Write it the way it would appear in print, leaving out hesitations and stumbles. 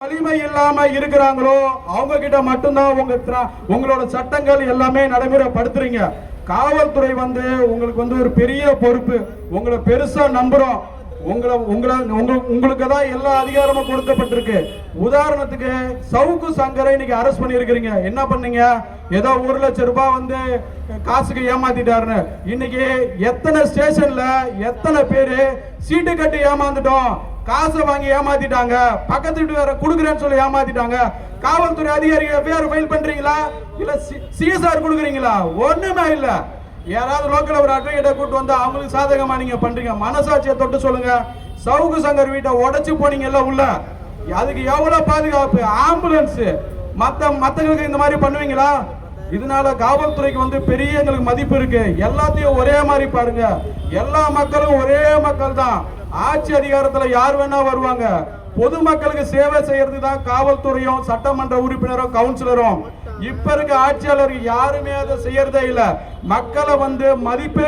வலிமை இல்லாம இருக்கிறாங்களோ அவங்க கிட்ட மட்டும்தான் உங்களோட சட்டங்கள் எல்லாமே நடைமுறைப்படுத்துறீங்க. காவல்துறை உங்களுக்கு ஒரு பெரிய பொறுப்பு. உங்களை பெருசா நம்புறோம். உங்களுக்கு தான் எல்லா அதிகாரமும் கொடுக்கப்பட்டிருக்கு. உதாரணத்துக்கு சவுக்கு சங்கரை இன்னைக்கு அரெஸ்ட் பண்ணிருக்கீங்க. என்ன பண்ணீங்க? ஏதோ 1 லட்சம் ரூபாய் காசுக்கு ஏமாத்திட்டாருன்னு. இன்னைக்கு எத்தனை ஸ்டேஷன்ல எத்தனை பேரு சீட்டு கட்டி ஏமாந்துட்டோம், காசை வாங்கி ஏமாத்திட்டாங்க, பக்கத்து வீட்டு வேற குடுக்குறேன்னு சொல்லி ஏமாத்திட்டாங்க. காவல்துறை அதிகாரிகள் பேர் ஃபைல் பண்றீங்களா இல்ல சிஎஸ்ஆர் கொடுக்குறீங்களா? ஒண்ணுமே இல்ல. யாராவது லோக்கல் ஒரு அட்வொகேட்டை கூட்டு வந்து அவங்களுக்கு சாதகமா நீங்க பண்றீங்க. மனசாட்சியை தொட்டு சொல்லுங்க. சவுக்கு சங்கர் வீட்டை உடைச்சு போனீங்கல்ல உள்ள, அதுக்கு எவ்வளவு பாதுகாப்பு? ஆம்புலன்ஸ் மத்தவங்களுக்கு இந்த மாதிரி பண்ணுவீங்களா? இதனால காவல்துறைக்கு பெரிய எங்களுக்கு மதிப்பு இருக்கு. எல்லாத்தையும் ஒரே மாதிரி பாருங்க. எல்லா மக்களும் ஒரே மக்கள் தான். ஆட்சி அதிகாரத்துல யார் வேணா வருவாங்க. பொதுமக்களுக்கு சேவை செய்யறது தான் காவல்துறையும் சட்டமன்ற உறுப்பினரும் கவுன்சிலரும். இப்ப இருக்க ஆட்சியாளர்கள் யாருமே அதை செய்யறதே இல்ல. மக்களை மதிப்பே